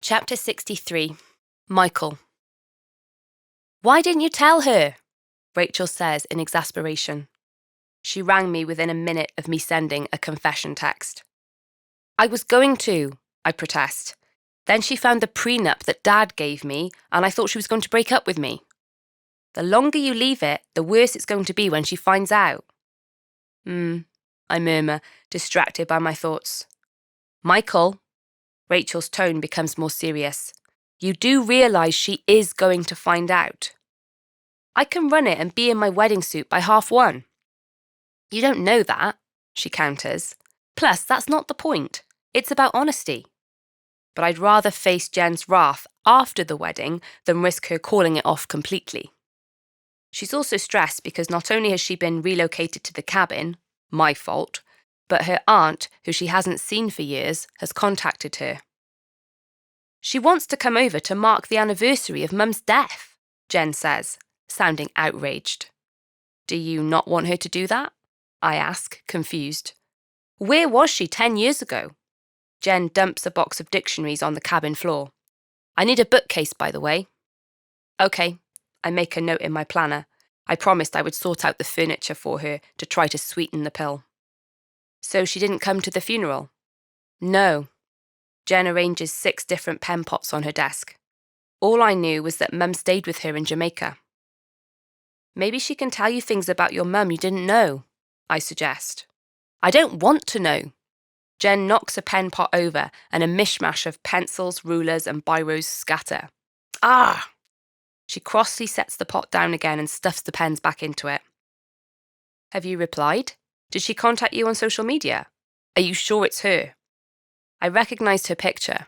Chapter 63. Michael. "Why didn't you tell her?" Rachel says in exasperation. She rang me within a minute of me sending a confession text. "I was going to," I protest. "Then she found the prenup that Dad gave me, and I thought she was going to break up with me. The longer you leave it, the worse it's going to be when she finds out." I murmur, distracted by my thoughts. "Michael." Rachel's tone becomes more serious. "You do realise she is going to find out. I can run it and be in my wedding suit by 1:30. "You don't know that," she counters. "Plus, that's not the point. It's about honesty." But I'd rather face Jen's wrath after the wedding than risk her calling it off completely. She's also stressed because not only has she been relocated to the cabin, my fault, but her aunt, who she hasn't seen for years, has contacted her. "She wants to come over to mark the anniversary of Mum's death," Jen says, sounding outraged. "Do you not want her to do that?" I ask, confused. "Where was she 10 years ago?" Jen dumps a box of dictionaries on the cabin floor. "I need a bookcase, by the way." "Okay," I make a note in my planner. I promised I would sort out the furniture for her to try to sweeten the pill. "So she didn't come to the funeral?" "No." Jen arranges 6 different pen pots on her desk. "All I knew was that Mum stayed with her in Jamaica." "Maybe she can tell you things about your mum you didn't know," I suggest. "I don't want to know." Jen knocks a pen pot over and a mishmash of pencils, rulers and biros scatter. "Ah!" She crossly sets the pot down again and stuffs the pens back into it. "Have you replied? Did she contact you on social media? Are you sure it's her?" I recognised her picture.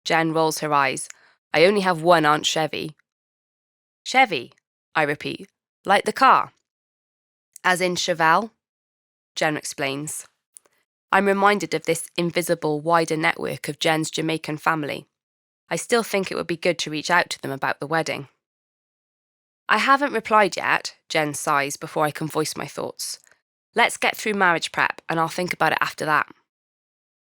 Jen rolls her eyes. "I only have one Aunt Chevy." "Chevy," I repeat. "Like the car?" "As in Chevelle?" Jen explains. I'm reminded of this invisible, wider network of Jen's Jamaican family. I still think it would be good to reach out to them about the wedding. "I haven't replied yet," Jen sighs before I can voice my thoughts. "Let's get through marriage prep and I'll think about it after that."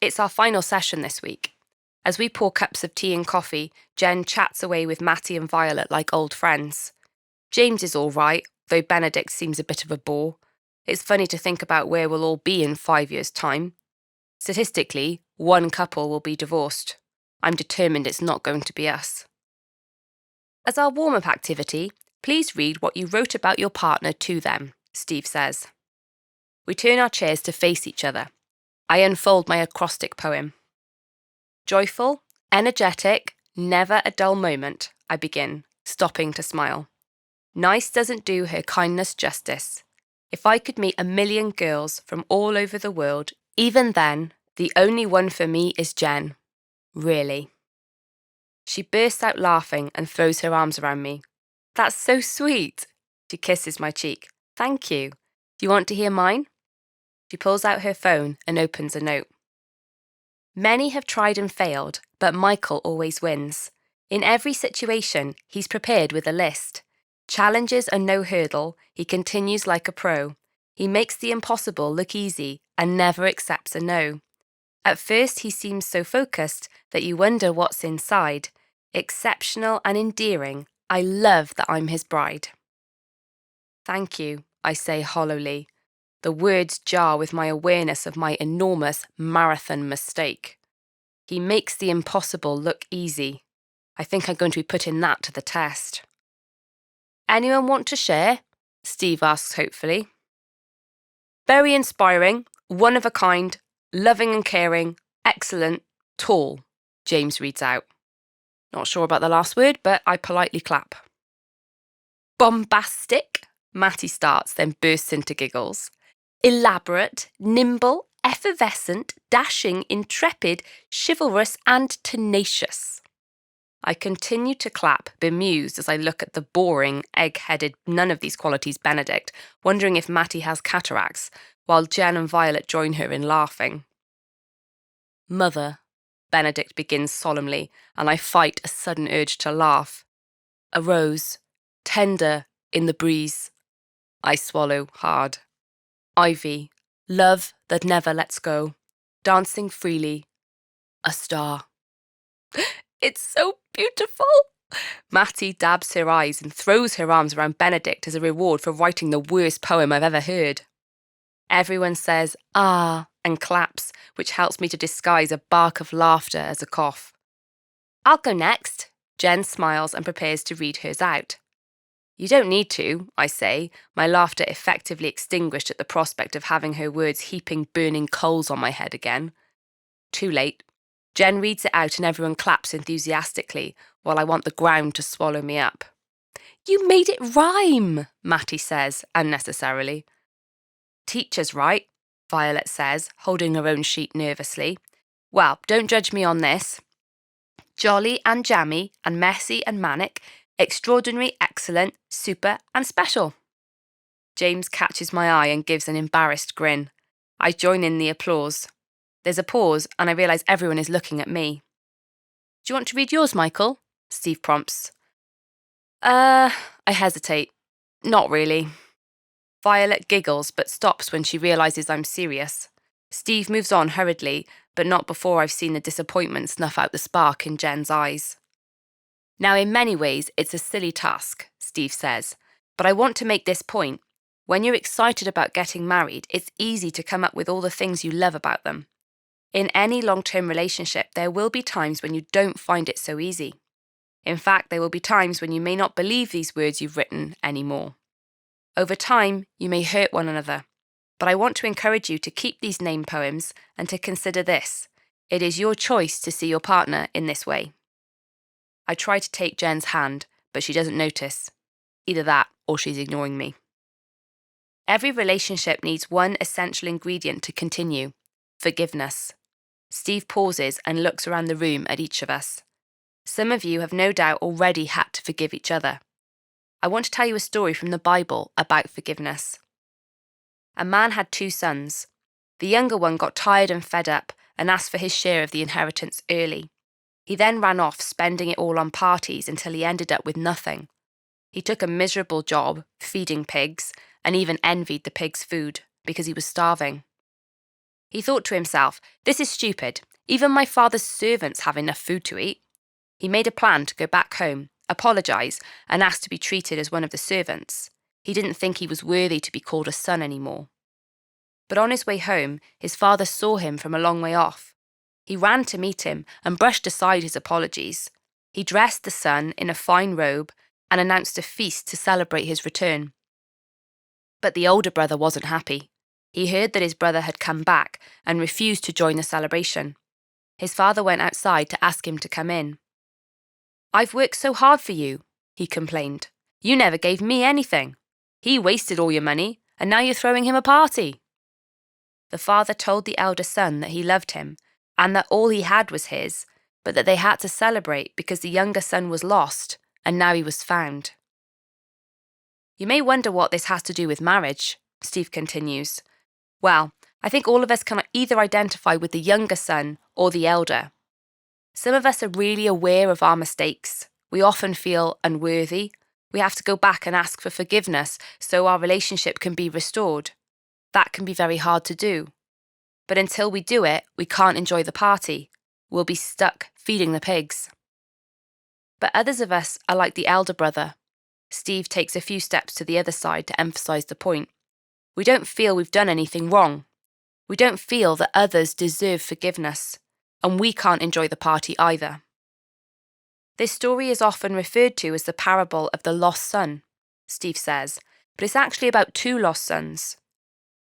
It's our final session this week. As we pour cups of tea and coffee, Jen chats away with Matty and Violet like old friends. James is all right, though Benedict seems a bit of a bore. It's funny to think about where we'll all be in 5 years' time. Statistically, 1 couple will be divorced. I'm determined it's not going to be us. As our warm-up activity, please read what you wrote about your partner to them, Steve says. We turn our chairs to face each other. I unfold my acrostic poem. "Joyful, energetic, never a dull moment," I begin, stopping to smile. "Nice doesn't do her kindness justice. If I could meet 1,000,000 girls from all over the world, even then, the only one for me is Jen. Really." She bursts out laughing and throws her arms around me. "That's so sweet." She kisses my cheek. "Thank you. Do you want to hear mine?" She pulls out her phone and opens a note. "Many have tried and failed, but Michael always wins. In every situation, he's prepared with a list. Challenges are no hurdle, he continues like a pro. He makes the impossible look easy and never accepts a no. At first he seems so focused that you wonder what's inside. Exceptional and endearing, I love that I'm his bride." "Thank you," I say hollowly. The words jar with my awareness of my enormous marathon mistake. He makes the impossible look easy. I think I'm going to be putting that to the test. "Anyone want to share?" Steve asks hopefully. "Very inspiring, one of a kind, loving and caring, excellent, tall," James reads out. Not sure about the last word, but I politely clap. "Bombastic," Matty starts, then bursts into giggles. "Elaborate, nimble, effervescent, dashing, intrepid, chivalrous and tenacious." I continue to clap, bemused as I look at the boring, egg-headed, none of these qualities Benedict, wondering if Matty has cataracts, while Jen and Violet join her in laughing. "Mother," Benedict begins solemnly, and I fight a sudden urge to laugh. "A rose, tender in the breeze." I swallow hard. "Ivy, love that never lets go, dancing freely. A star." It's so beautiful. Mattie dabs her eyes and throws her arms around Benedict as a reward for writing the worst poem I've ever heard. Everyone says, "Ah," and claps, which helps me to disguise a bark of laughter as a cough. "I'll go next." Jen smiles and prepares to read hers out. "You don't need to," I say, my laughter effectively extinguished at the prospect of having her words heaping burning coals on my head again. Too late. Jen reads it out and everyone claps enthusiastically, while I want the ground to swallow me up. "You made it rhyme," Mattie says, unnecessarily. "Teacher's right," Violet says, holding her own sheet nervously. "Well, don't judge me on this. Jolly and jammy and messy and manic, extraordinary, excellent, super and special." James catches my eye and gives an embarrassed grin. I join in the applause. There's a pause and I realise everyone is looking at me. "Do you want to read yours, Michael?" Steve prompts. I hesitate. "Not really." Violet giggles but stops when she realises I'm serious. Steve moves on hurriedly, but not before I've seen the disappointment snuff out the spark in Jen's eyes. "Now, in many ways, it's a silly task," Steve says, "but I want to make this point. When you're excited about getting married, it's easy to come up with all the things you love about them. In any long-term relationship, there will be times when you don't find it so easy. In fact, there will be times when you may not believe these words you've written anymore. Over time, you may hurt one another. But I want to encourage you to keep these name poems and to consider this. It is your choice to see your partner in this way." I try to take Jen's hand, but she doesn't notice. Either that or she's ignoring me. Every relationship needs one essential ingredient to continue: forgiveness. Steve pauses and looks around the room at each of us. Some of you have no doubt already had to forgive each other. I want to tell you a story from the Bible about forgiveness. A man had 2 sons. The younger one got tired and fed up and asked for his share of the inheritance early. He then ran off, spending it all on parties until he ended up with nothing. He took a miserable job, feeding pigs, and even envied the pigs' food, because he was starving. He thought to himself, "This is stupid. Even my father's servants have enough food to eat." He made a plan to go back home, apologise, and ask to be treated as one of the servants. He didn't think he was worthy to be called a son anymore. But on his way home, his father saw him from a long way off. He ran to meet him and brushed aside his apologies. He dressed the son in a fine robe and announced a feast to celebrate his return. But the older brother wasn't happy. He heard that his brother had come back and refused to join the celebration. His father went outside to ask him to come in. "I've worked so hard for you," he complained. "You never gave me anything. He wasted all your money, and now you're throwing him a party." The father told the elder son that he loved him, and that all he had was his, but that they had to celebrate because the younger son was lost, and now he was found. "You may wonder what this has to do with marriage," Steve continues. "Well, I think all of us can either identify with the younger son or the elder. Some of us are really aware of our mistakes. We often feel unworthy. We have to go back and ask for forgiveness so our relationship can be restored. That can be very hard to do. But until we do it, we can't enjoy the party. We'll be stuck feeding the pigs. But others of us are like the elder brother." Steve takes a few steps to the other side to emphasise the point. "We don't feel we've done anything wrong. We don't feel that others deserve forgiveness, and we can't enjoy the party either." This story is often referred to as the parable of the lost son, Steve says, but it's actually about 2 lost sons.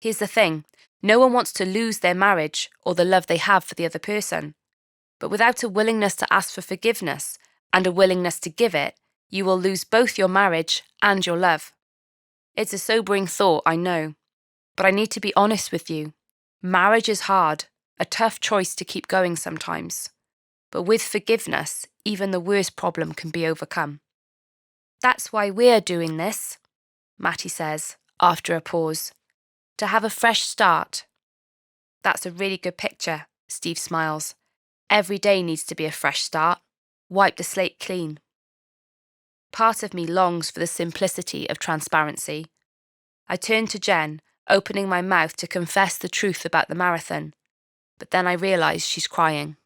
Here's the thing, no one wants to lose their marriage or the love they have for the other person. But without a willingness to ask for forgiveness and a willingness to give it, you will lose both your marriage and your love. It's a sobering thought, I know, but I need to be honest with you. Marriage is hard, a tough choice to keep going sometimes. But with forgiveness, even the worst problem can be overcome. "That's why we're doing this," Mattie says, after a pause. "To have a fresh start." "That's a really good picture," Steve smiles. "Every day needs to be a fresh start. Wipe the slate clean." Part of me longs for the simplicity of transparency. I turn to Jen, opening my mouth to confess the truth about the marathon. But then I realise she's crying.